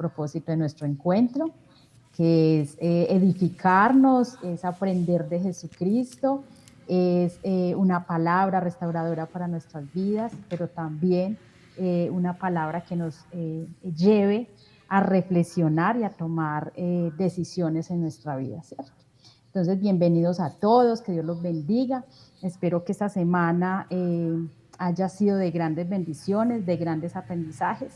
propósito de nuestro encuentro, que es edificarnos, es aprender de Jesucristo, es una palabra restauradora para nuestras vidas, pero también una palabra que nos lleve a reflexionar y a tomar decisiones en nuestra vida, ¿cierto? Entonces, bienvenidos a todos, que Dios los bendiga. Espero que esta semana haya sido de grandes bendiciones, de grandes aprendizajes.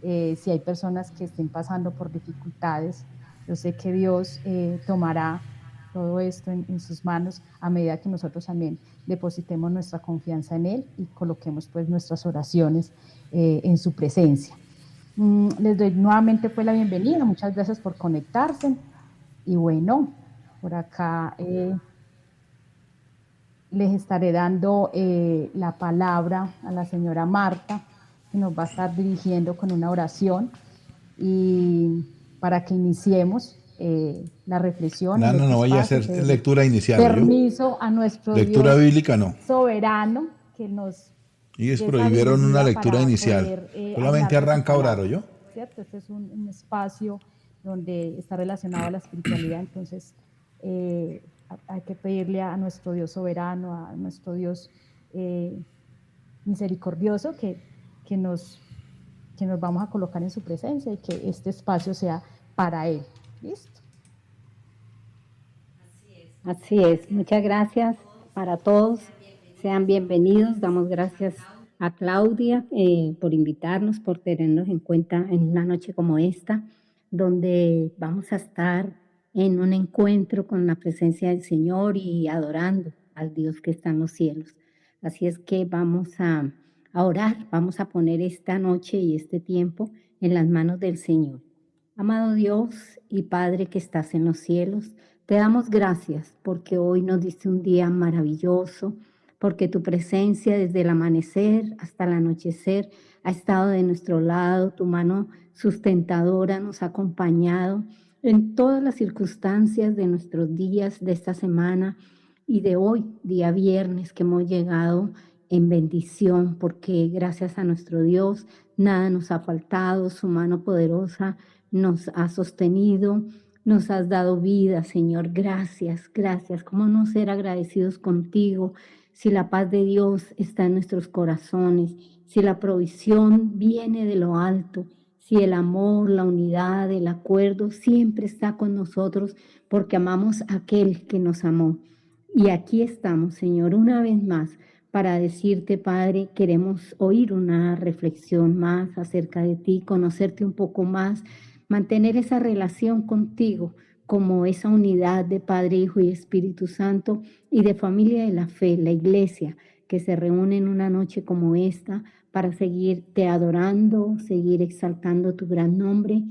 Si hay personas que estén pasando por dificultades, yo sé que Dios tomará todo esto en sus manos a medida que nosotros también depositemos nuestra confianza en Él y coloquemos pues nuestras oraciones en su presencia. Les doy nuevamente pues la bienvenida, muchas gracias por conectarse y bueno, por acá les estaré dando la palabra a la señora Marta, que nos va a estar dirigiendo con una oración y para que iniciemos la reflexión en este No vaya a espacio. hacer lectura inicial, Permiso a nuestro lectura Dios bíblica no. soberano que nos Y es prohibieron una lectura inicial. Poder, solamente arranca a orar, ¿oyó? ¿Cierto? Este es un espacio donde está relacionado a la espiritualidad, entonces hay que pedirle a nuestro Dios soberano, a nuestro Dios misericordioso que nos vamos a colocar en su presencia y que este espacio sea para Él. ¿Listo? Así es. Muchas gracias para todos. Sean bienvenidos. Damos gracias a Claudia por invitarnos, por tenernos en cuenta en una noche como esta, donde vamos a estar en un encuentro con la presencia del Señor y adorando al Dios que está en los cielos. Así es que vamos a orar, vamos a poner esta noche y este tiempo en las manos del Señor. Amado Dios y Padre que estás en los cielos, te damos gracias porque hoy nos diste un día maravilloso, porque tu presencia desde el amanecer hasta el anochecer ha estado de nuestro lado, tu mano sustentadora nos ha acompañado en todas las circunstancias de nuestros días, de esta semana y de hoy, día viernes, que hemos llegado en bendición, porque gracias a nuestro Dios nada nos ha faltado, su mano poderosa nos ha sostenido, nos has dado vida, Señor. Gracias, gracias. ¿Cómo no ser agradecidos contigo si la paz de Dios está en nuestros corazones, si la provisión viene de lo alto, si el amor, la unidad, el acuerdo siempre está con nosotros porque amamos a aquel que nos amó? Y aquí estamos, Señor, una vez más para decirte, Padre, queremos oír una reflexión más acerca de ti, conocerte un poco más, mantener esa relación contigo como esa unidad de Padre, Hijo y Espíritu Santo y de familia de la fe, la iglesia, que se reúne en una noche como esta para seguirte adorando, seguir exaltando tu gran nombre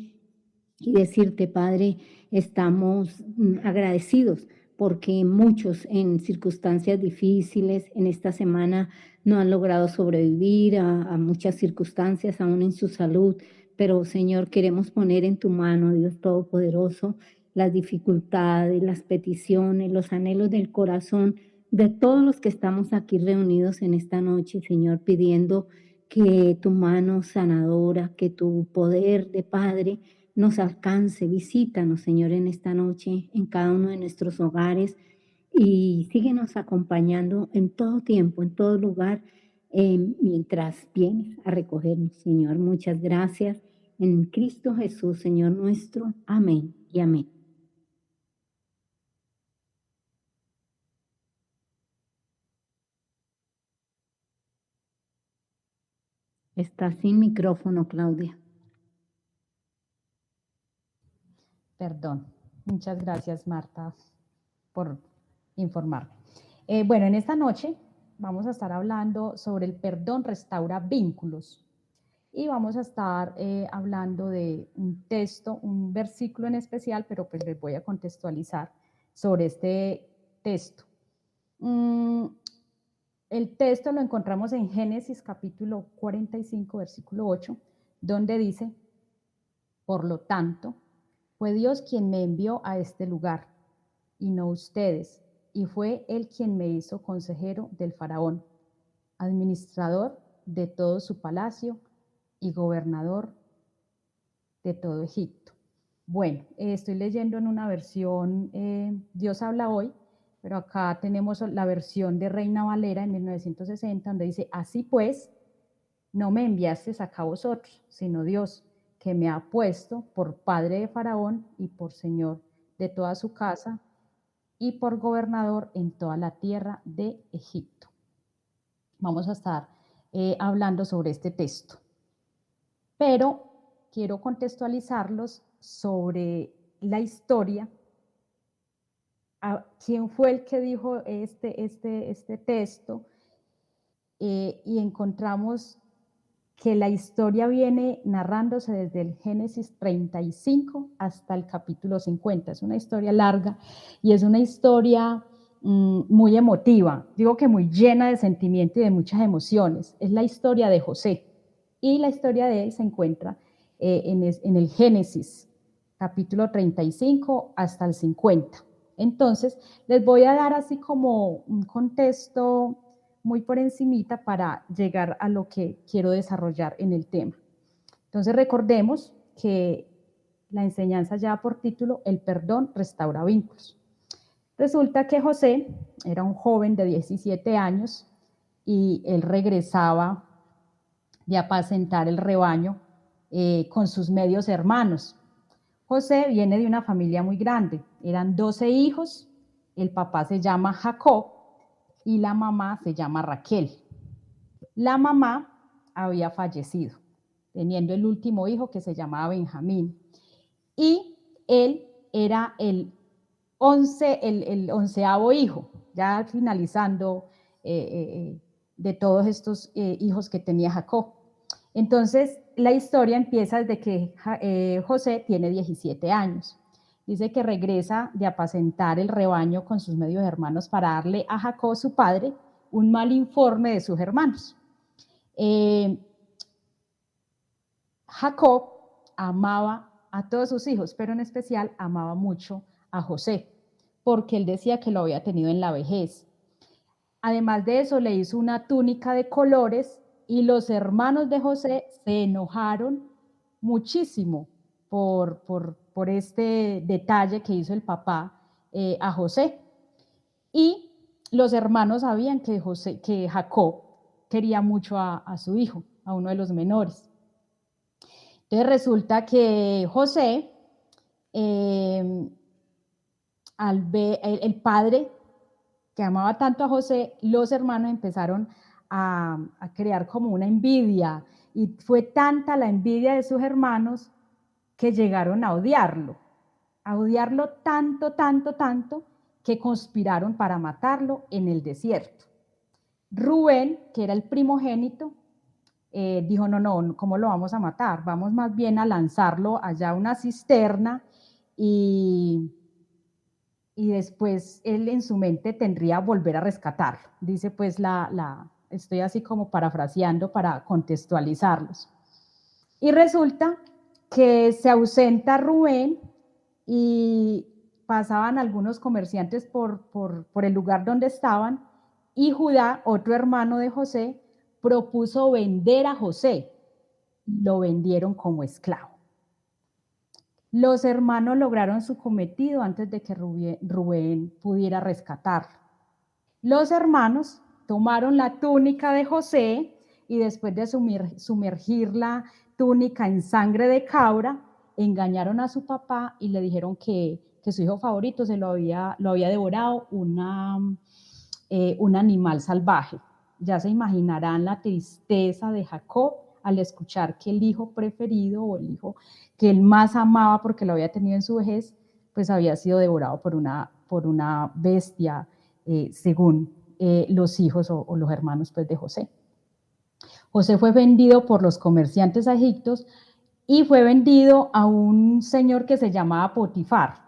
y decirte, Padre, estamos agradecidos porque muchos en circunstancias difíciles en esta semana no han logrado sobrevivir a muchas circunstancias, aún en su salud. Pero, Señor, queremos poner en tu mano, Dios Todopoderoso, las dificultades, las peticiones, los anhelos del corazón de todos los que estamos aquí reunidos en esta noche, Señor, pidiendo que tu mano sanadora, que tu poder de Padre nos alcance. Visítanos, Señor, en esta noche, en cada uno de nuestros hogares y síguenos acompañando en todo tiempo, en todo lugar, mientras vienes a recogernos, Señor. Muchas gracias. En Cristo Jesús, Señor nuestro. Amén y amén. Está sin micrófono, Claudia. Perdón. Muchas gracias, Marta, por informarme. Bueno, en esta noche vamos a estar hablando sobre el perdón restaura vínculos. Y vamos a estar hablando de un texto, un versículo en especial, pero pues les voy a contextualizar sobre este texto. El texto lo encontramos en Génesis capítulo 45, versículo 8, donde dice, por lo tanto, fue Dios quien me envió a este lugar, y no ustedes, y fue Él quien me hizo consejero del faraón, administrador de todo su palacio y gobernador de todo Egipto. Bueno, estoy leyendo en una versión Dios habla hoy, pero acá tenemos la versión de Reina Valera en 1960, donde dice: así pues, no me enviasteis acá vosotros, sino Dios, que me ha puesto por padre de Faraón y por señor de toda su casa y por gobernador en toda la tierra de Egipto. Vamos a estar hablando sobre este texto, pero quiero contextualizarlos sobre la historia. ¿Quién fue el que dijo este texto? Y encontramos que la historia viene narrándose desde el Génesis 35 hasta el capítulo 50. Es una historia larga y es una historia muy emotiva, digo que muy llena de sentimiento y de muchas emociones. Es la historia de José, y la historia de él se encuentra en el Génesis, capítulo 35 hasta el 50. Entonces, les voy a dar así como un contexto muy por encimita para llegar a lo que quiero desarrollar en el tema. Entonces, recordemos que la enseñanza lleva por título El perdón restaura vínculos. Resulta que José era un joven de 17 años y él regresaba de apacentar el rebaño con sus medios hermanos. José viene de una familia muy grande, eran 12 hijos, el papá se llama Jacob y la mamá se llama Raquel. La mamá había fallecido, teniendo el último hijo que se llamaba Benjamín, y él era el onceavo hijo, ya finalizando de todos estos hijos que tenía Jacob. Entonces, la historia empieza desde que José tiene 17 años. Dice que regresa de apacentar el rebaño con sus medios hermanos para darle a Jacob, su padre, un mal informe de sus hermanos. Jacob amaba a todos sus hijos, pero en especial amaba mucho a José, porque él decía que lo había tenido en la vejez. Además de eso, le hizo una túnica de colores y los hermanos de José se enojaron muchísimo por este detalle que hizo el papá a José. Y los hermanos sabían que Jacob quería mucho a su hijo, a uno de los menores. Entonces resulta que José, el padre que amaba tanto a José, los hermanos empezaron a crear como una envidia, y fue tanta la envidia de sus hermanos que llegaron a odiarlo tanto, tanto, tanto, que conspiraron para matarlo en el desierto. Rubén, que era el primogénito, dijo: no, ¿cómo lo vamos a matar? Vamos más bien a lanzarlo allá a una cisterna y después él en su mente tendría volver a rescatarlo. Dice pues estoy así como parafraseando para contextualizarlos. Y resulta que se ausenta Rubén y pasaban algunos comerciantes por el lugar donde estaban, y Judá, otro hermano de José, propuso vender a José. Lo vendieron como esclavo. Los hermanos lograron su cometido antes de que Rubén pudiera rescatarlo. Los hermanos tomaron la túnica de José y después de sumergir la túnica en sangre de cabra, engañaron a su papá y le dijeron que su hijo favorito se lo había devorado un animal salvaje. Ya se imaginarán la tristeza de Jacob al escuchar que el hijo preferido, o el hijo que él más amaba porque lo había tenido en su vejez, pues había sido devorado por una bestia, según los hijos o los hermanos pues, de José. José fue vendido por los comerciantes a Egipto y fue vendido a un señor que se llamaba Potifar.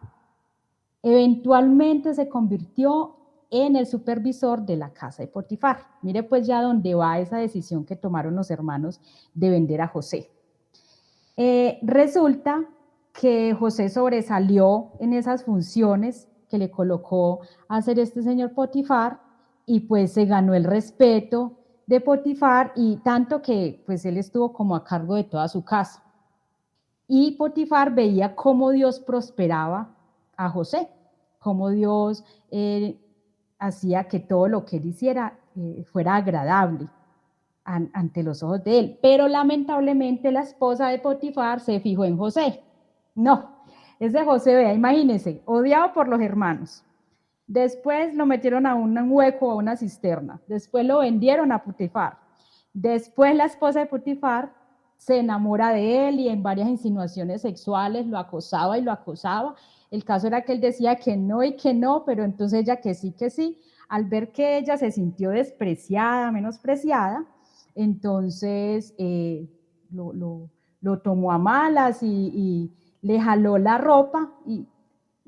Eventualmente se convirtió en el supervisor de la casa de Potifar. Mire pues ya dónde va esa decisión que tomaron los hermanos de vender a José. Resulta que José sobresalió en esas funciones que le colocó a hacer este señor Potifar, y pues se ganó el respeto de Potifar, y tanto que pues él estuvo como a cargo de toda su casa. Y Potifar veía cómo Dios prosperaba a José, cómo Dios hacía que todo lo que él hiciera fuera agradable ante los ojos de él. Pero lamentablemente la esposa de Potifar se fijó en José. No, ese José, vea, imagínense, odiado por los hermanos. Después lo metieron a un hueco, a una cisterna. Después lo vendieron a Potifar. Después la esposa de Potifar se enamora de él y en varias insinuaciones sexuales lo acosaba y lo acosaba. El caso era que él decía que no y que no, pero entonces ella que sí, que sí. Al ver que ella se sintió despreciada, menospreciada, entonces lo tomó a malas y le jaló la ropa y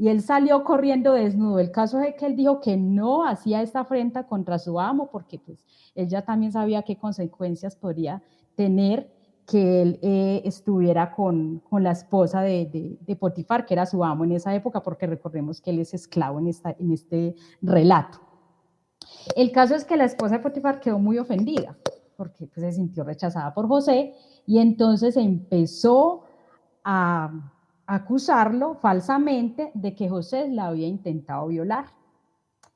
él salió corriendo desnudo. El caso es que él dijo que no hacía esta afrenta contra su amo porque pues ella también sabía qué consecuencias podría tener que él estuviera con la esposa de Potifar, que era su amo en esa época, porque recordemos que él es esclavo en este relato. El caso es que la esposa de Potifar quedó muy ofendida porque pues, se sintió rechazada por José y entonces empezó a acusarlo falsamente de que José la había intentado violar.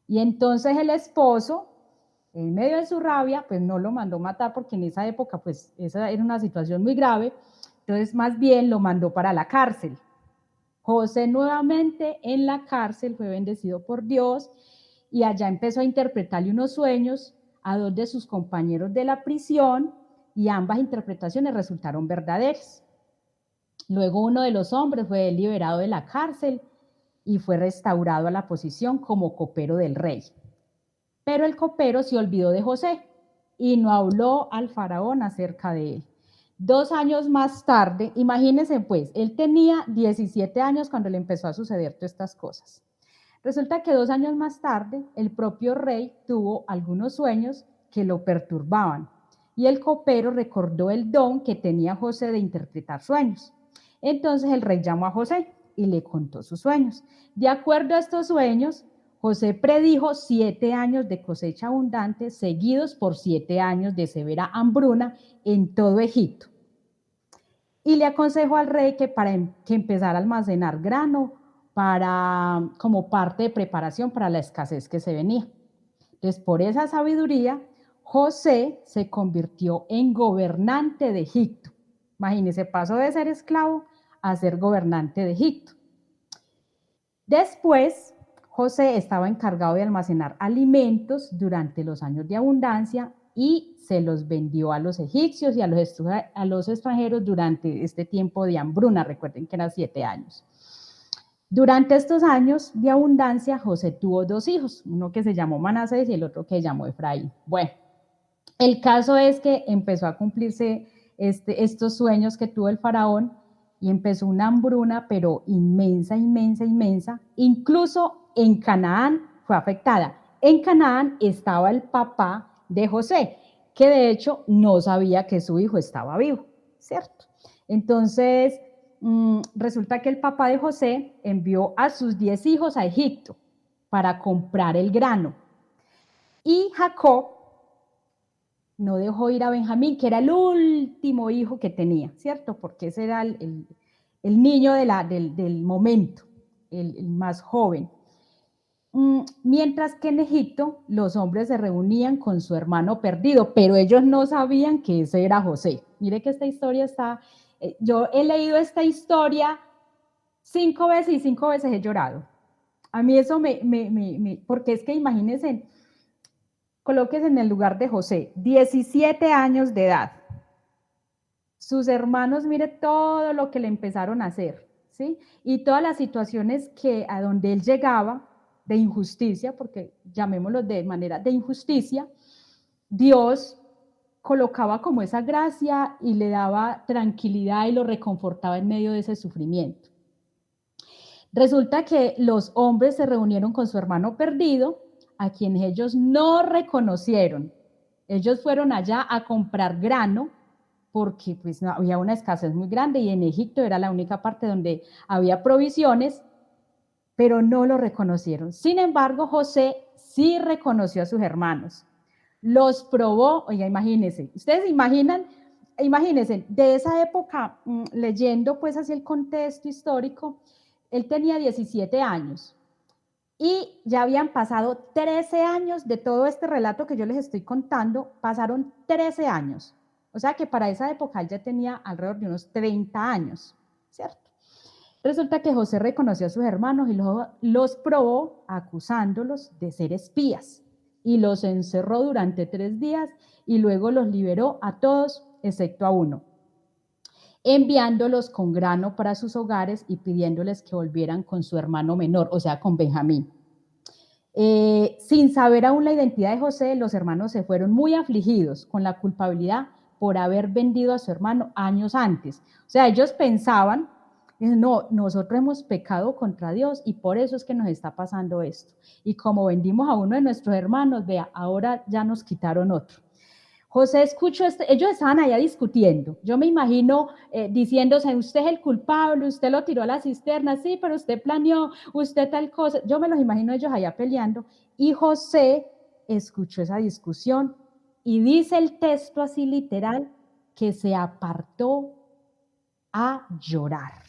Y entonces el esposo, en medio de su rabia, pues no lo mandó matar porque en esa época pues esa era una situación muy grave, entonces más bien lo mandó para la cárcel. José nuevamente en la cárcel fue bendecido por Dios y allá empezó a interpretarle unos sueños a dos de sus compañeros de la prisión y ambas interpretaciones resultaron verdaderas. Luego uno de los hombres fue liberado de la cárcel y fue restaurado a la posición como copero del rey. Pero el copero se olvidó de José y no habló al faraón acerca de él. 2 años más tarde, imagínense pues, él tenía 17 años cuando le empezó a suceder todas estas cosas. Resulta que 2 años más tarde, el propio rey tuvo algunos sueños que lo perturbaban y el copero recordó el don que tenía José de interpretar sueños. Entonces el rey llamó a José y le contó sus sueños. De acuerdo a estos sueños, José predijo 7 años de cosecha abundante seguidos por 7 años de severa hambruna en todo Egipto. Y le aconsejó al rey que empezara a almacenar grano como parte de preparación para la escasez que se venía. Entonces, por esa sabiduría, José se convirtió en gobernante de Egipto. Imagínense, pasó de ser esclavo a ser gobernante de Egipto. Después, José estaba encargado de almacenar alimentos durante los años de abundancia y se los vendió a los egipcios y a los extranjeros durante este tiempo de hambruna. Recuerden que eran 7 años. Durante estos años de abundancia, José tuvo 2 hijos, uno que se llamó Manasés y el otro que se llamó Efraín. Bueno, el caso es que empezó a cumplirse estos sueños que tuvo el faraón y empezó una hambruna, pero inmensa, inmensa, inmensa. Incluso en Canaán fue afectada. En Canaán estaba el papá de José, que de hecho no sabía que su hijo estaba vivo, ¿cierto? Entonces, resulta que el papá de José envió a sus 10 hijos a Egipto para comprar el grano. Y Jacob no dejó ir a Benjamín, que era el último hijo que tenía, ¿cierto? Porque ese era el niño del momento, el más joven. Mientras que en Egipto los hombres se reunían con su hermano perdido, pero ellos no sabían que ese era José. Mire que esta historia está... yo he leído esta historia 5 veces y 5 veces he llorado. A mí eso porque es que imagínense, colóquense en el lugar de José, 17 años de edad. Sus hermanos, mire todo lo que le empezaron a hacer, ¿sí? Y todas las situaciones a donde él llegaba de injusticia, porque llamémoslo de manera de injusticia, Dios colocaba como esa gracia y le daba tranquilidad y lo reconfortaba en medio de ese sufrimiento. Resulta que los hombres se reunieron con su hermano perdido, a quien ellos no reconocieron. Ellos fueron allá a comprar grano porque pues, había una escasez muy grande y en Egipto era la única parte donde había provisiones, pero no lo reconocieron. Sin embargo, José sí reconoció a sus hermanos. Los probó, oiga, imagínense, ustedes imaginan imagínense, de esa época, leyendo pues así el contexto histórico, él tenía 17 años y ya habían pasado 13 años de todo este relato que yo les estoy contando, pasaron 13 años. O sea que para esa época él ya tenía alrededor de unos 30 años, ¿cierto? Resulta que José reconoció a sus hermanos y los probó acusándolos de ser espías y los encerró durante 3 días y luego los liberó a todos excepto a uno, enviándolos con grano para sus hogares y pidiéndoles que volvieran con su hermano menor, o sea, con Benjamín. Sin saber aún la identidad de José, los hermanos se fueron muy afligidos con la culpabilidad por haber vendido a su hermano años antes. O sea, ellos pensaban, no, nosotros hemos pecado contra Dios y por eso es que nos está pasando esto. Y como vendimos a uno de nuestros hermanos, vea, ahora ya nos quitaron otro. José escuchó, ellos estaban allá discutiendo. Yo me imagino diciéndose, usted es el culpable, usted lo tiró a la cisterna, sí, pero usted planeó, usted tal cosa. Yo me los imagino ellos allá peleando. Y José escuchó esa discusión y dice el texto así literal, que se apartó a llorar.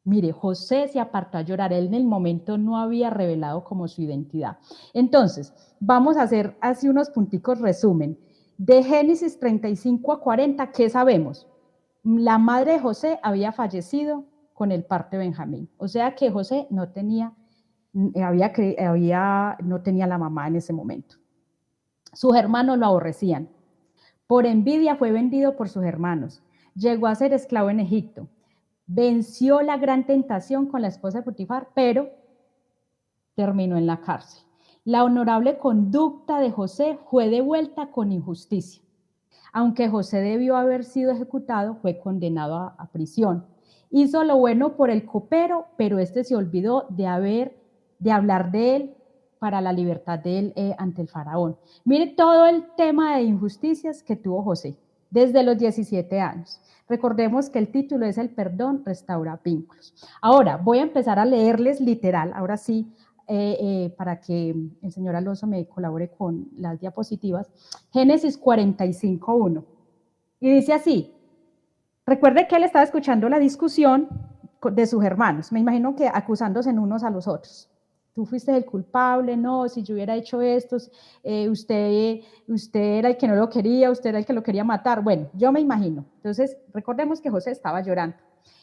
Mire, José se apartó a llorar, él en el momento no había revelado como su identidad. Entonces, vamos a hacer así unos punticos resumen. De Génesis 35 a 40, ¿qué sabemos? La madre de José había fallecido con el parto de Benjamín, o sea que José no tenía la mamá en ese momento. Sus hermanos lo aborrecían. Por envidia fue vendido por sus hermanos. Llegó a ser esclavo en Egipto. Venció la gran tentación con la esposa de Potifar, pero terminó en la cárcel. La honorable conducta de José fue devuelta con injusticia. Aunque José debió haber sido ejecutado, fue condenado a prisión. Hizo lo bueno por el copero, pero este se olvidó de hablar de él para la libertad de él ante el faraón. Mire todo el tema de injusticias que tuvo José desde los 17 años. Recordemos que el título es El perdón restaura vínculos. Ahora voy a empezar a leerles literal, ahora sí, para que el señor Alonso me colabore con las diapositivas. Génesis 45:1. Y dice así, recuerde que él estaba escuchando la discusión de sus hermanos, me imagino que acusándose unos a los otros. Tú fuiste el culpable, no, si yo hubiera hecho esto, usted era el que no lo quería, usted era el que lo quería matar. Bueno, yo me imagino. Entonces, recordemos que José estaba llorando.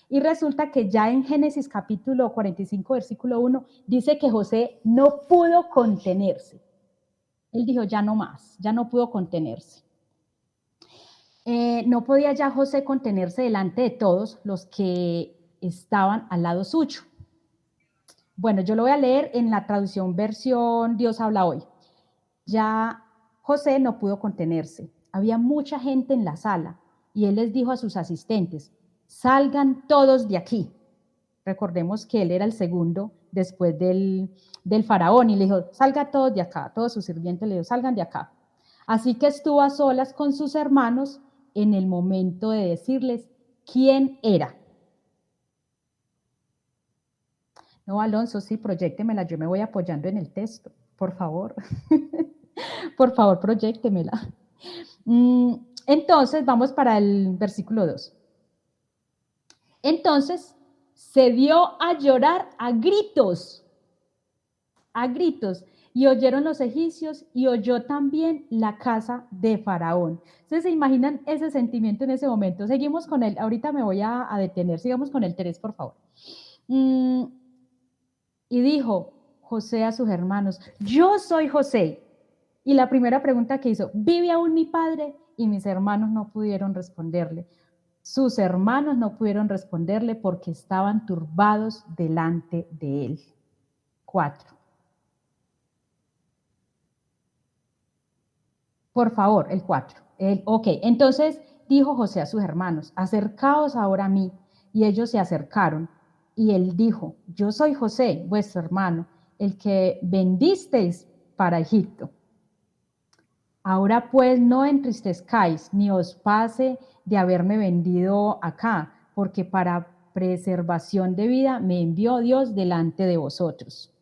Y resulta que ya en Génesis capítulo 45, versículo 1, dice que José no pudo contenerse. Él dijo, ya no más, ya no pudo contenerse. No podía ya José contenerse delante de todos los que estaban al lado suyo. Bueno, yo lo voy a leer en la traducción versión Dios habla hoy. Ya José no pudo contenerse. Había mucha gente en la sala y él les dijo a sus asistentes, salgan todos de aquí. Recordemos que él era el segundo después del faraón y le dijo, salgan todos de acá. Todos sus sirvientes le dijo, salgan de acá. Así que estuvo a solas con sus hermanos en el momento de decirles quién era. No, Alonso, sí, proyéctemela, yo me voy apoyando en el texto, por favor. Por favor, proyéctemela. Entonces, vamos para el versículo 2. Entonces, se dio a llorar a gritos, y oyeron los egipcios y oyó también la casa de Faraón. Entonces, ¿se imaginan ese sentimiento en ese momento? Seguimos con él, ahorita me voy a detener, sigamos con el 3, por favor. Y dijo José a sus hermanos, yo soy José. Y la primera pregunta que hizo, ¿vive aún mi padre? Y mis hermanos no pudieron responderle. Sus hermanos no pudieron responderle porque estaban turbados delante de él. 4. Por favor, el 4. Ok, entonces dijo José a sus hermanos, acercaos ahora a mí. Y ellos se acercaron. Y él dijo, yo soy José, vuestro hermano, el que vendisteis para Egipto. Ahora pues no entristezcáis, ni os pase de haberme vendido acá, porque para preservación de vida me envió Dios delante de vosotros.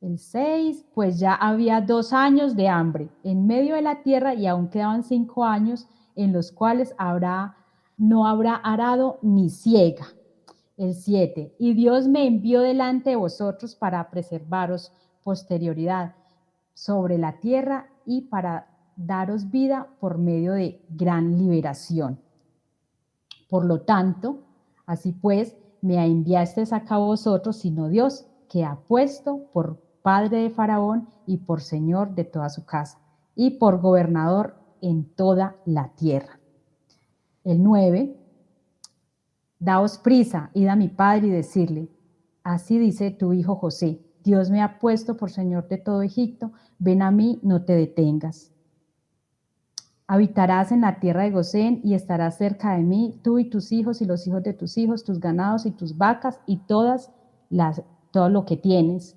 El 6, pues ya había 2 años de hambre en medio de la tierra y aún quedaban 5 años en los cuales no habrá arado ni siega. El 7. Y Dios me envió delante de vosotros para preservaros posterioridad sobre la tierra y para daros vida por medio de gran liberación. Por lo tanto, así pues, me enviasteis acá vosotros, sino Dios, que ha puesto por padre de Faraón y por señor de toda su casa, y por gobernador en toda la tierra. El 9. Daos prisa, id a mi padre y decirle, así dice tu hijo José, Dios me ha puesto por señor de todo Egipto, ven a mí, no te detengas. Habitarás en la tierra de Gosén y estarás cerca de mí, tú y tus hijos y los hijos de tus hijos, tus ganados y tus vacas y todo lo que tienes.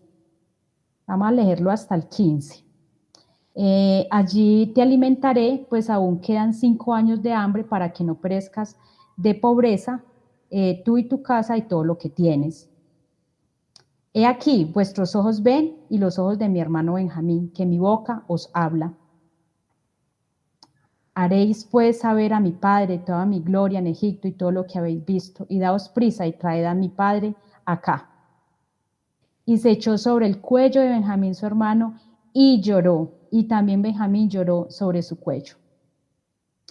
Vamos a leerlo hasta el 15. Allí te alimentaré, pues aún quedan 5 años de hambre para que no perezcas de pobreza, tú y tu casa y todo lo que tienes. He aquí, vuestros ojos ven y los ojos de mi hermano Benjamín, que mi boca os habla. Haréis pues saber a mi padre toda mi gloria en Egipto y todo lo que habéis visto, y daos prisa y traed a mi padre acá. Y se echó sobre el cuello de Benjamín su hermano y lloró, y también Benjamín lloró sobre su cuello.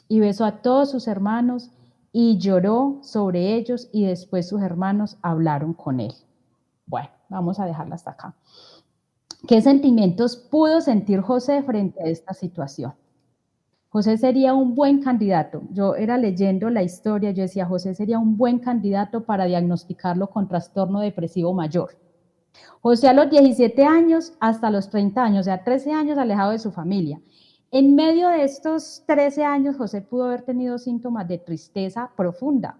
Y besó a todos sus hermanos y lloró sobre ellos, y después sus hermanos hablaron con él. Bueno, vamos a dejarla hasta acá. ¿Qué sentimientos pudo sentir José frente a esta situación? José sería un buen candidato. Yo era leyendo la historia, yo decía, José sería un buen candidato para diagnosticarlo con trastorno depresivo mayor. José a los 17 años hasta los 30 años, o sea, 13 años alejado de su familia. En medio de estos 13 años, José pudo haber tenido síntomas de tristeza profunda,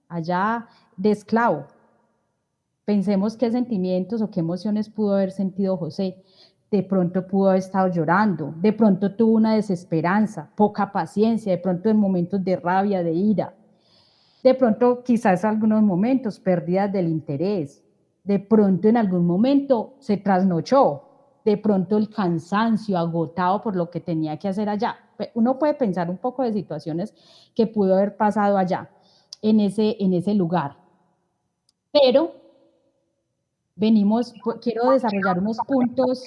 allá de esclavo. Pensemos qué sentimientos o qué emociones pudo haber sentido José. De pronto pudo haber estado llorando, de pronto tuvo una desesperanza, poca paciencia, de pronto en momentos de rabia, de ira, de pronto quizás en algunos momentos pérdidas del interés, de pronto en algún momento se trasnochó, de pronto el cansancio, agotado por lo que tenía que hacer allá. Uno puede pensar un poco de situaciones que pudo haber pasado allá, en ese lugar. Pero quiero desarrollar unos puntos,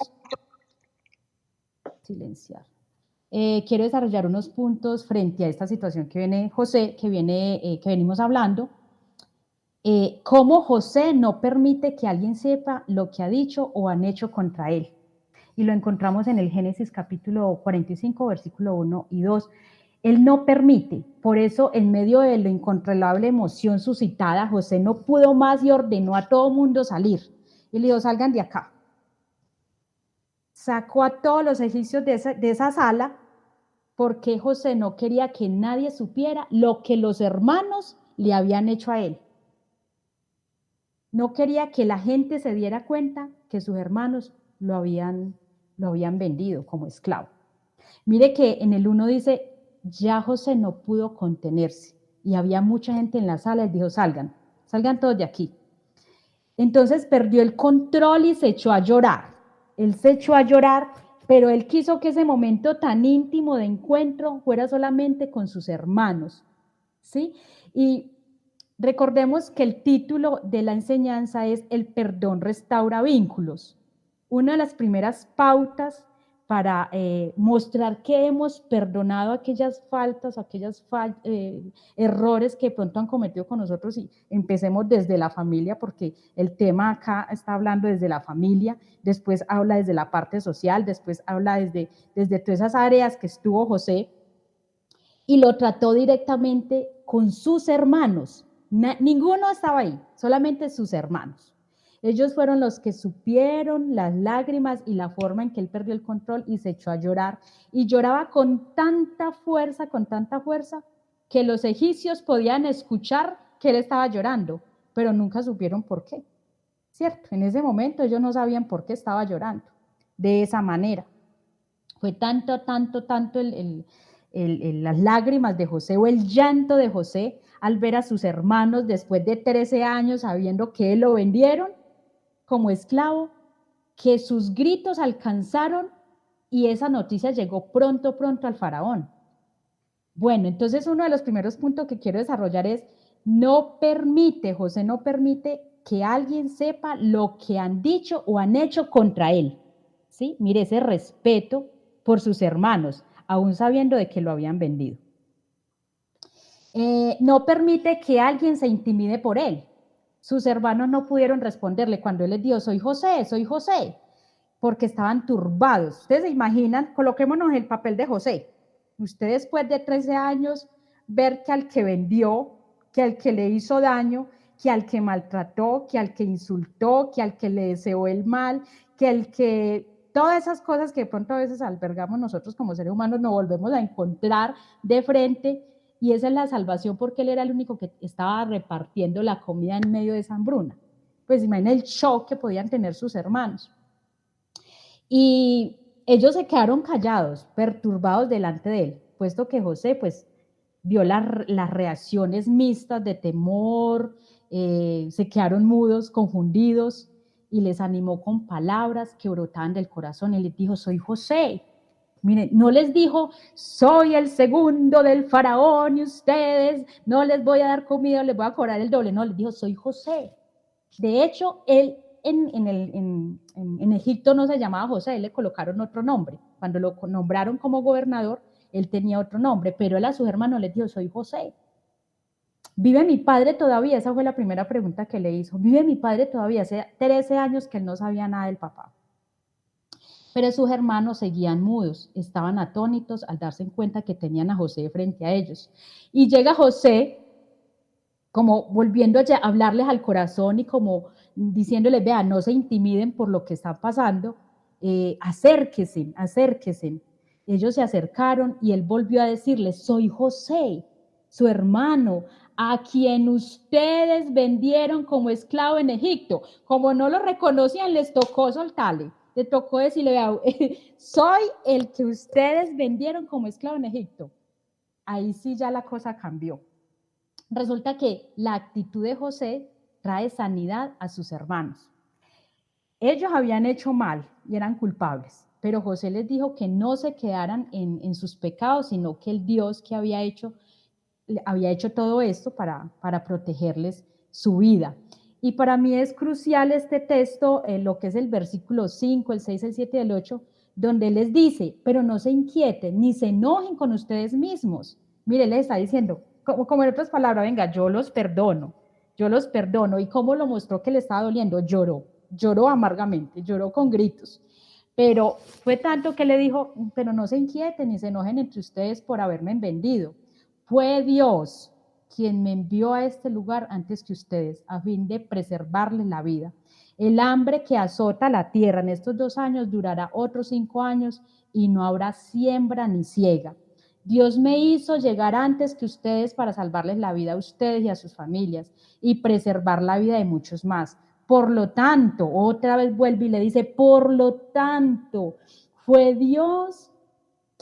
quiero desarrollar unos puntos frente a esta situación que viene José, que venimos hablando. Cómo José no permite que alguien sepa lo que ha dicho o han hecho contra él. Y lo encontramos en el Génesis capítulo 45, versículo 1 y 2. Él no permite, por eso en medio de la incontrolable emoción suscitada, José no pudo más y ordenó a todo mundo salir. Y le dijo, salgan de acá. Sacó a todos los egipcios de esa sala porque José no quería que nadie supiera lo que los hermanos le habían hecho a él. No quería que la gente se diera cuenta que sus hermanos lo habían vendido como esclavo. Mire que en el 1 dice, ya José no pudo contenerse y había mucha gente en la sala y dijo, salgan todos de aquí. Entonces perdió el control y se echó a llorar. Él se echó a llorar, pero él quiso que ese momento tan íntimo de encuentro fuera solamente con sus hermanos, ¿sí? Y recordemos que el título de la enseñanza es El perdón restaura vínculos. Una de las primeras pautas para mostrar que hemos perdonado aquellas faltas, errores que pronto han cometido con nosotros, y empecemos desde la familia, porque el tema acá está hablando desde la familia, después habla desde la parte social, después habla desde todas esas áreas que estuvo José, y lo trató directamente con sus hermanos. Ninguno estaba ahí, solamente sus hermanos. Ellos fueron los que supieron las lágrimas y la forma en que él perdió el control y se echó a llorar. Y lloraba con tanta fuerza, que los egipcios podían escuchar que él estaba llorando, pero nunca supieron por qué. ¿Cierto? En ese momento ellos no sabían por qué estaba llorando de esa manera. Fue tanto las lágrimas de José o el llanto de José al ver a sus hermanos después de 13 años sabiendo que él lo vendieron como esclavo, que sus gritos alcanzaron y esa noticia llegó pronto al faraón. Bueno, entonces uno de los primeros puntos que quiero desarrollar es, José no permite que alguien sepa lo que han dicho o han hecho contra él, ¿sí? Mire ese respeto por sus hermanos, aún sabiendo de que lo habían vendido. No permite que alguien se intimide por él. Sus hermanos no pudieron responderle cuando él les dijo, soy José, porque estaban turbados. Ustedes se imaginan, coloquémonos en el papel de José. Usted después de 13 años, ver que al que vendió, que al que le hizo daño, que al que maltrató, que al que insultó, que al que le deseó el mal, que al que... Todas esas cosas que de pronto a veces albergamos nosotros como seres humanos, nos volvemos a encontrar de frente, y esa es la salvación porque él era el único que estaba repartiendo la comida en medio de esa hambruna. Pues imaginen el shock que podían tener sus hermanos. Y ellos se quedaron callados, perturbados delante de él, puesto que José pues vio las reacciones mixtas de temor, se quedaron mudos, confundidos, y les animó con palabras que brotaban del corazón. Él les dijo, soy José. Miren, no les dijo, soy el segundo del faraón y ustedes no les voy a dar comida, les voy a cobrar el doble. No, les dijo, soy José. De hecho, él en Egipto no se llamaba José, él le colocaron otro nombre. Cuando lo nombraron como gobernador, él tenía otro nombre, pero él a sus hermanos les dijo, soy José. ¿Vive mi padre todavía? Esa fue la primera pregunta que le hizo. ¿Vive mi padre todavía? Hace 13 años que él no sabía nada del papá. Pero sus hermanos seguían mudos, estaban atónitos al darse cuenta que tenían a José frente a ellos. Y llega José, como volviendo a hablarles al corazón y como diciéndoles, vean, no se intimiden por lo que está pasando, acérquense. Ellos se acercaron y él volvió a decirles, soy José, su hermano, a quien ustedes vendieron como esclavo en Egipto. Como no lo reconocían, les tocó soltarle. Le tocó decirle, soy el que ustedes vendieron como esclavo en Egipto. Ahí sí ya la cosa cambió. Resulta que la actitud de José trae sanidad a sus hermanos. Ellos habían hecho mal y eran culpables, pero José les dijo que no se quedaran en sus pecados, sino que el Dios que había hecho todo esto para protegerles su vida. Y para mí es crucial este texto, lo que es el versículo 5, el 6, el 7 y el 8, donde les dice, pero no se inquieten, ni se enojen con ustedes mismos. Mire, les está diciendo, como en otras palabras, venga, yo los perdono. ¿Y cómo lo mostró que le estaba doliendo? Lloró amargamente, lloró con gritos. Pero fue tanto que le dijo, pero no se inquieten ni se enojen entre ustedes por haberme vendido. Fue Dios quien me envió a este lugar antes que ustedes, a fin de preservarles la vida. El hambre que azota la tierra en estos 2 años durará otros 5 años y no habrá siembra ni siega. Dios me hizo llegar antes que ustedes para salvarles la vida a ustedes y a sus familias y preservar la vida de muchos más. Por lo tanto, otra vez vuelve y le dice, por lo tanto, fue Dios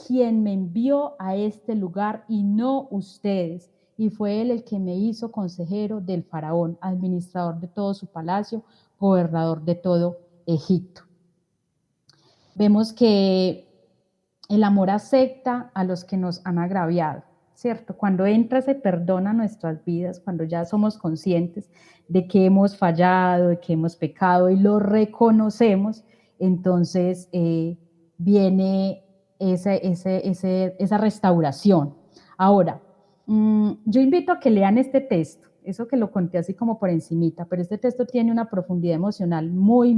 quien me envió a este lugar y no ustedes. Y fue él el que me hizo consejero del faraón, administrador de todo su palacio, gobernador de todo Egipto. Vemos que el amor acepta a los que nos han agraviado, ¿cierto? Cuando entra ese perdón a nuestras vidas, cuando ya somos conscientes de que hemos fallado, de que hemos pecado y lo reconocemos, entonces viene esa restauración. Ahora, yo invito a que lean este texto, eso que lo conté así como por encimita, pero este texto tiene una profundidad emocional muy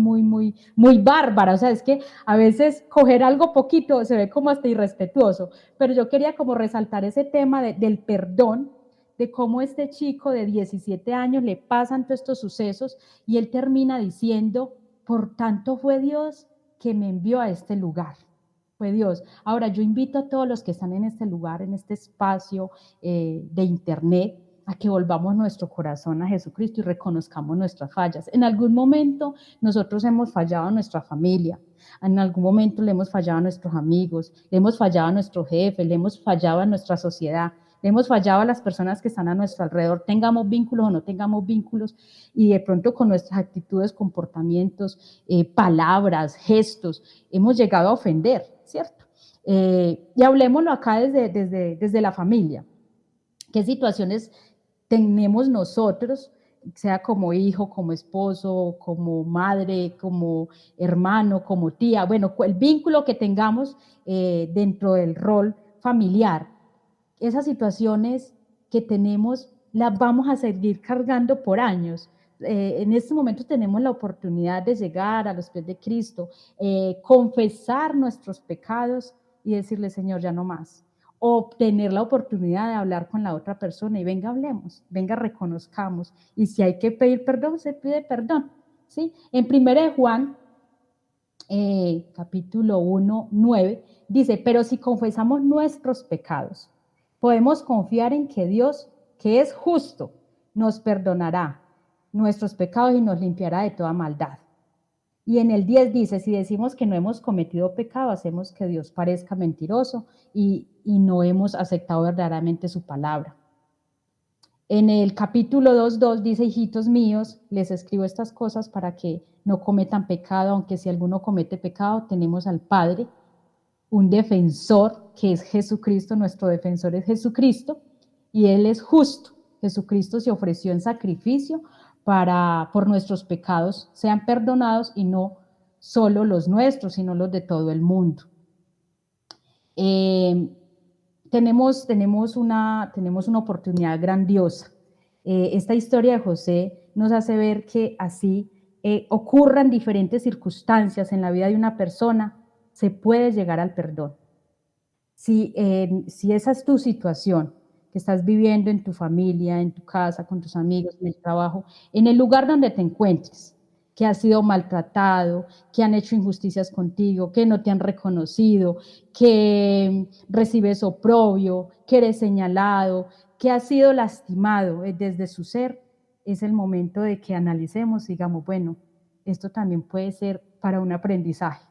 bárbara. O sea, es que a veces coger algo poquito se ve como hasta irrespetuoso, pero yo quería como resaltar ese tema del perdón, de cómo este chico de 17 años le pasan todos estos sucesos y él termina diciendo, por tanto fue Dios que me envió a este lugar. Fue Dios. Ahora, yo invito a todos los que están en este lugar, en este espacio de internet, a que volvamos nuestro corazón a Jesucristo y reconozcamos nuestras fallas. En algún momento nosotros hemos fallado a nuestra familia, en algún momento le hemos fallado a nuestros amigos, le hemos fallado a nuestro jefe, le hemos fallado a nuestra sociedad, le hemos fallado a las personas que están a nuestro alrededor, tengamos vínculos o no tengamos vínculos, y de pronto con nuestras actitudes, comportamientos, palabras, gestos, hemos llegado a ofender, ¿cierto? Y hablemoslo acá desde la familia. ¿Qué situaciones tenemos nosotros, sea como hijo, como esposo, como madre, como hermano, como tía? Bueno, el vínculo que tengamos dentro del rol familiar. Esas situaciones que tenemos las vamos a seguir cargando por años. En este momento tenemos la oportunidad de llegar a los pies de Cristo, confesar nuestros pecados y decirle, Señor, ya no más. O tener la oportunidad de hablar con la otra persona y venga, hablemos, venga, reconozcamos. Y si hay que pedir perdón, se pide perdón. ¿Sí? En 1 Juan, capítulo 1, 9, dice, pero si confesamos nuestros pecados, podemos confiar en que Dios, que es justo, nos perdonará nuestros pecados y nos limpiará de toda maldad. Y en el 10 dice, si decimos que no hemos cometido pecado, hacemos que Dios parezca mentiroso y no hemos aceptado verdaderamente su palabra. En el capítulo 2:2 dice, hijitos míos, les escribo estas cosas para que no cometan pecado, aunque si alguno comete pecado, tenemos al Padre, un defensor que es Jesucristo, nuestro defensor es Jesucristo, y Él es justo. Jesucristo se ofreció en sacrificio por nuestros pecados sean perdonados, y no solo los nuestros, sino los de todo el mundo. Tenemos una oportunidad grandiosa. Esta historia de José nos hace ver que así ocurran diferentes circunstancias en la vida de una persona, se puede llegar al perdón. Si esa es tu situación, que estás viviendo en tu familia, en tu casa, con tus amigos, en el trabajo, en el lugar donde te encuentres, que has sido maltratado, que han hecho injusticias contigo, que no te han reconocido, que recibes oprobio, que eres señalado, que has sido lastimado desde su ser, es el momento de que analicemos y digamos, bueno, esto también puede ser para un aprendizaje,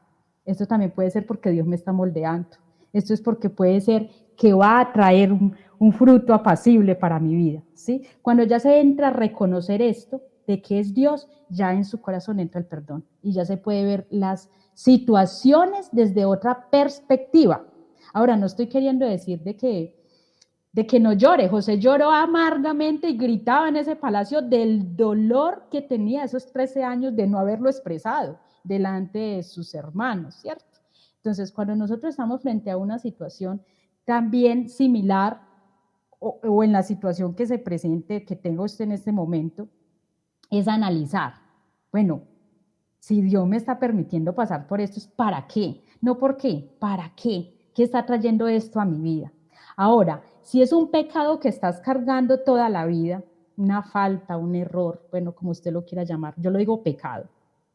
esto también puede ser porque Dios me está moldeando, esto es porque puede ser que va a traer un fruto apacible para mi vida, ¿sí? Cuando ya se entra a reconocer esto, de que es Dios, ya en su corazón entra el perdón y ya se puede ver las situaciones desde otra perspectiva. Ahora, no estoy queriendo decir de que no llore. José lloró amargamente y gritaba en ese palacio del dolor que tenía esos 13 años de no haberlo expresado delante de sus hermanos, ¿cierto? Entonces, cuando nosotros estamos frente a una situación también similar o en la situación que se presente, que tenga usted en este momento, es analizar, bueno, si Dios me está permitiendo pasar por esto, ¿es para qué? No por qué, ¿para qué? ¿Qué está trayendo esto a mi vida? Ahora, si es un pecado que estás cargando toda la vida, una falta, un error, bueno, como usted lo quiera llamar, yo lo digo pecado,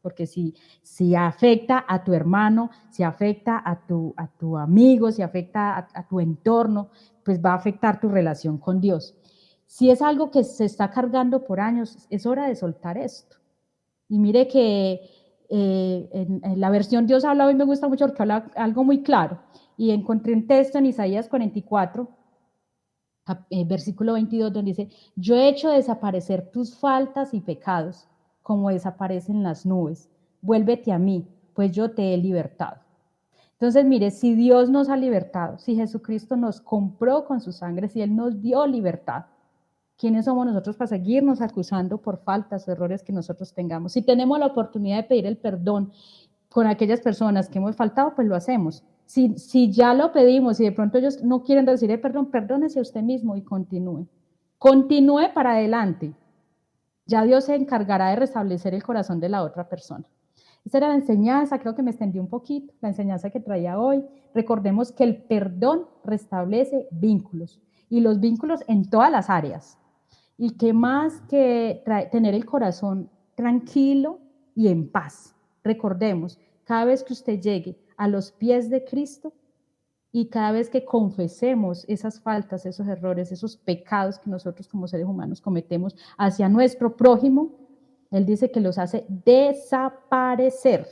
porque si afecta a tu hermano, si afecta a tu amigo, si afecta a tu entorno, pues va a afectar tu relación con Dios. Si es algo que se está cargando por años, es hora de soltar esto. Y mire que en la versión Dios habla hoy me gusta mucho porque habla algo muy claro. Y encontré un texto en Isaías 44, versículo 22, donde dice, yo he hecho desaparecer tus faltas y pecados, como desaparecen las nubes. Vuélvete a mí, pues yo te he libertado. Entonces, mire, si Dios nos ha libertado, si Jesucristo nos compró con su sangre, si Él nos dio libertad, ¿quiénes somos nosotros para seguirnos acusando por faltas o errores que nosotros tengamos? Si tenemos la oportunidad de pedir el perdón con aquellas personas que hemos faltado, pues lo hacemos. Si ya lo pedimos y de pronto ellos no quieren recibir el perdón, perdónese a usted mismo y continúe. Continúe para adelante. Ya Dios se encargará de restablecer el corazón de la otra persona. Esa era la enseñanza, creo que me extendí un poquito, la enseñanza que traía hoy. Recordemos que el perdón restablece vínculos, y los vínculos en todas las áreas. Y que más que tener el corazón tranquilo y en paz. Recordemos, cada vez que usted llegue a los pies de Cristo y cada vez que confesemos esas faltas, esos errores, esos pecados que nosotros como seres humanos cometemos hacia nuestro prójimo, Él dice que los hace desaparecer.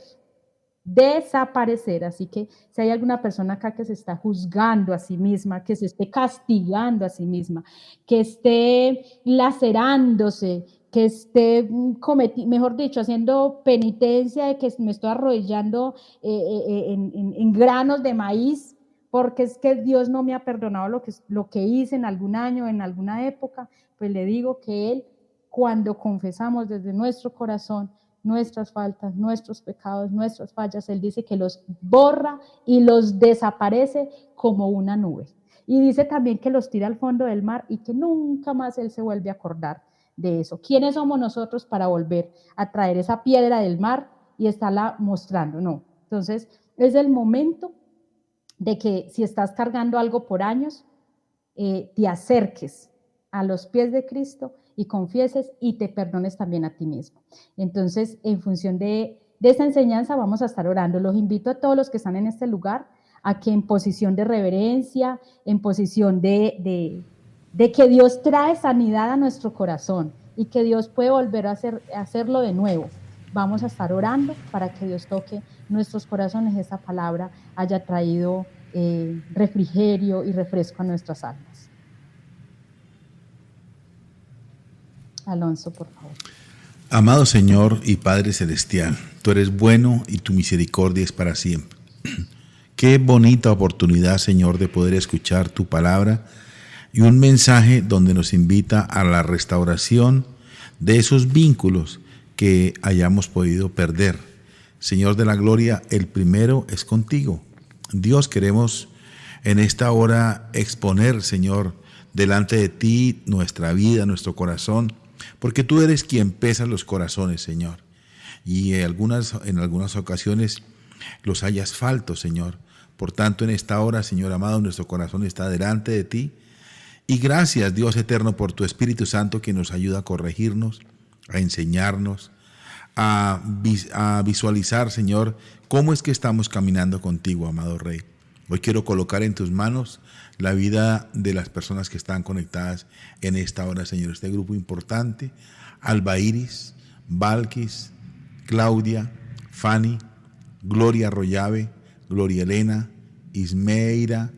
Desaparecer. Así que si hay alguna persona acá que se está juzgando a sí misma, que se esté castigando a sí misma, que esté lacerándose, que esté mejor dicho, haciendo penitencia de que me estoy arrodillando en granos de maíz porque es que Dios no me ha perdonado lo que hice en algún año, en alguna época, pues le digo que Él, cuando confesamos desde nuestro corazón nuestras faltas, nuestros pecados, nuestras fallas, Él dice que los borra y los desaparece como una nube. Y dice también que los tira al fondo del mar y que nunca más Él se vuelve a acordar de eso. ¿Quiénes somos nosotros para volver a traer esa piedra del mar y estarla mostrando? No. Entonces, es el momento de que si estás cargando algo por años, te acerques a los pies de Cristo y confieses y te perdones también a ti mismo. Entonces, en función de esta enseñanza vamos a estar orando. Los invito a todos los que están en este lugar a que en posición de reverencia, en posición de que Dios trae sanidad a nuestro corazón y que Dios puede volver a hacerlo de nuevo. Vamos a estar orando para que Dios toque nuestros corazones, esta palabra haya traído refrigerio y refresco a nuestras almas. Alonso, por favor. Amado Señor y Padre Celestial, tú eres bueno y tu misericordia es para siempre. Qué bonita oportunidad, Señor, de poder escuchar tu palabra y un mensaje donde nos invita a la restauración de esos vínculos que hayamos podido perder. Señor de la gloria, el primero es contigo. Dios, queremos en esta hora exponer, Señor, delante de ti nuestra vida, nuestro corazón, porque tú eres quien pesa los corazones, Señor. Y en algunas ocasiones los hay asfalto, Señor. Por tanto, en esta hora, Señor amado, nuestro corazón está delante de ti. Y gracias, Dios eterno, por tu Espíritu Santo que nos ayuda a corregirnos, a enseñarnos, a visualizar, Señor, cómo es que estamos caminando contigo, amado Rey. Hoy quiero colocar en tus manos la vida de las personas que están conectadas en esta hora, Señor. Este grupo importante: Alba Iris, Valquis, Claudia, Fanny, Gloria Royave, Gloria Elena, Ismeira,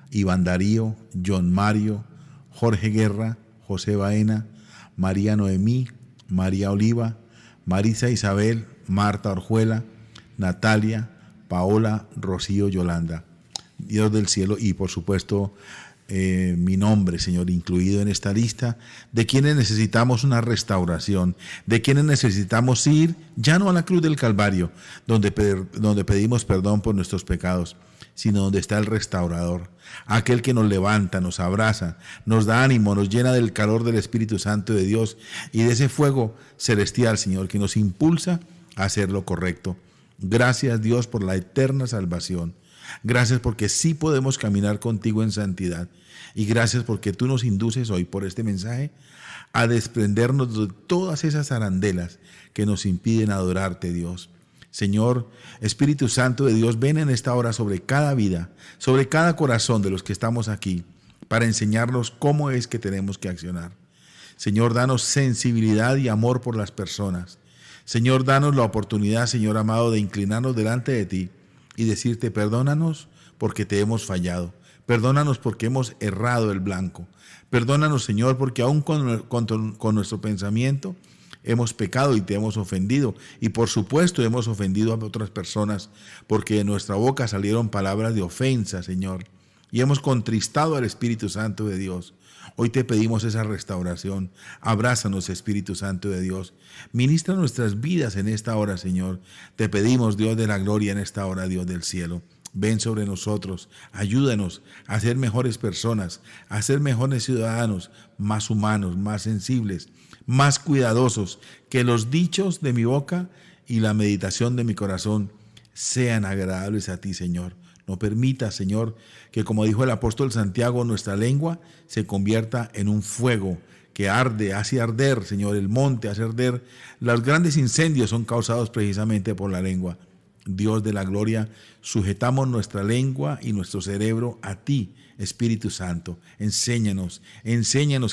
Iván Darío, John Mario, Jorge Guerra, José Baena, María Noemí, María Oliva, Marisa Isabel, Marta Orjuela, Natalia, Paola, Rocío, Yolanda. Dios del cielo, y por supuesto mi nombre, Señor, incluido en esta lista, de quienes necesitamos una restauración, de quienes necesitamos ir ya no a la cruz del Calvario, donde pedimos perdón por nuestros pecados, sino donde está el restaurador, aquel que nos levanta, nos abraza, nos da ánimo, nos llena del calor del Espíritu Santo de Dios y de ese fuego celestial, Señor, que nos impulsa a hacer lo correcto. Gracias, Dios, por la eterna salvación. Gracias porque sí podemos caminar contigo en santidad. Y gracias porque tú nos induces hoy por este mensaje a desprendernos de todas esas arandelas que nos impiden adorarte, Dios. Señor, Espíritu Santo de Dios, ven en esta hora sobre cada vida, sobre cada corazón de los que estamos aquí, para enseñarnos cómo es que tenemos que accionar. Señor, danos sensibilidad y amor por las personas. Señor, danos la oportunidad, Señor amado, de inclinarnos delante de ti y decirte: perdónanos porque te hemos fallado, perdónanos porque hemos errado el blanco, perdónanos, Señor, porque aún con nuestro pensamiento hemos pecado y te hemos ofendido, y por supuesto hemos ofendido a otras personas, porque de nuestra boca salieron palabras de ofensa, Señor, y hemos contristado al Espíritu Santo de Dios. Hoy te pedimos esa restauración. Abrázanos, Espíritu Santo de Dios. Ministra nuestras vidas en esta hora, Señor. Te pedimos, Dios de la gloria, en esta hora, Dios del cielo. Ven sobre nosotros. Ayúdanos a ser mejores personas, a ser mejores ciudadanos, más humanos, más sensibles, más cuidadosos. Que los dichos de mi boca y la meditación de mi corazón sean agradables a ti, Señor. No permita, Señor, que, como dijo el apóstol Santiago, nuestra lengua se convierta en un fuego que arde, hace arder, Señor, el monte, hace arder. Los grandes incendios son causados precisamente por la lengua. Dios de la gloria, sujetamos nuestra lengua y nuestro cerebro a ti, Espíritu Santo. Enséñanos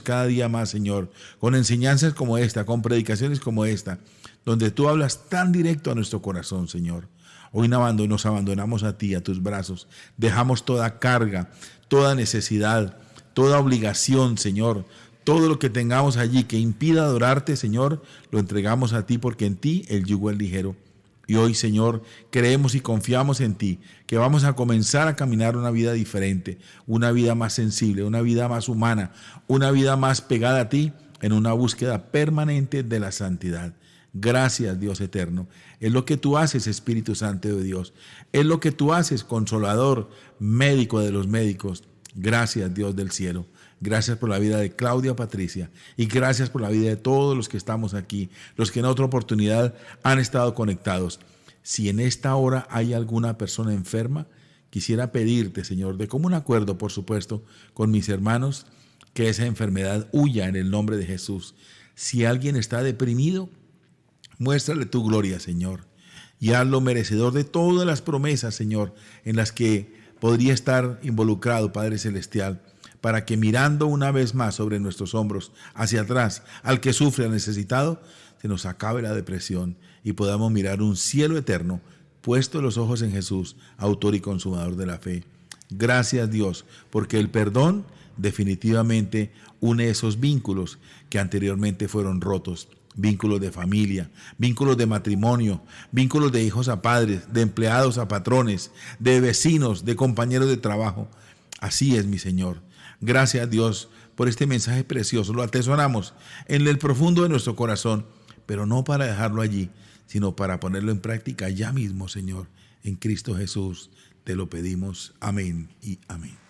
cada día más, Señor, con enseñanzas como esta, con predicaciones como esta, donde tú hablas tan directo a nuestro corazón, Señor. Hoy nos abandonamos a ti, a tus brazos. Dejamos toda carga, toda necesidad, toda obligación, Señor. Todo lo que tengamos allí que impida adorarte, Señor, lo entregamos a ti, porque en ti el yugo es ligero. Y hoy, Señor, creemos y confiamos en ti, que vamos a comenzar a caminar una vida diferente, una vida más sensible, una vida más humana, una vida más pegada a ti, en una búsqueda permanente de la santidad. Gracias, Dios eterno. Es lo que tú haces, Espíritu Santo de Dios. Es lo que tú haces, Consolador, médico de los médicos. Gracias, Dios del cielo. Gracias por la vida de Claudia Patricia y gracias por la vida de todos los que estamos aquí, los que en otra oportunidad han estado conectados. Si en esta hora hay alguna persona enferma, quisiera pedirte, Señor, de común acuerdo, por supuesto, con mis hermanos, que esa enfermedad huya en el nombre de Jesús. Si alguien está deprimido, muéstrale tu gloria, Señor, y hazlo merecedor de todas las promesas, Señor, en las que podría estar involucrado, Padre Celestial, para que mirando una vez más sobre nuestros hombros, hacia atrás, al que sufre, al necesitado, se nos acabe la depresión y podamos mirar un cielo eterno, puesto los ojos en Jesús, autor y consumador de la fe. Gracias, Dios, porque el perdón definitivamente une esos vínculos que anteriormente fueron rotos. Vínculos de familia, vínculos de matrimonio, vínculos de hijos a padres, de empleados a patrones, de vecinos, de compañeros de trabajo. Así es, mi Señor. Gracias, Dios, por este mensaje precioso. Lo atesoramos en el profundo de nuestro corazón, pero no para dejarlo allí, sino para ponerlo en práctica ya mismo, Señor. En Cristo Jesús te lo pedimos. Amén y amén.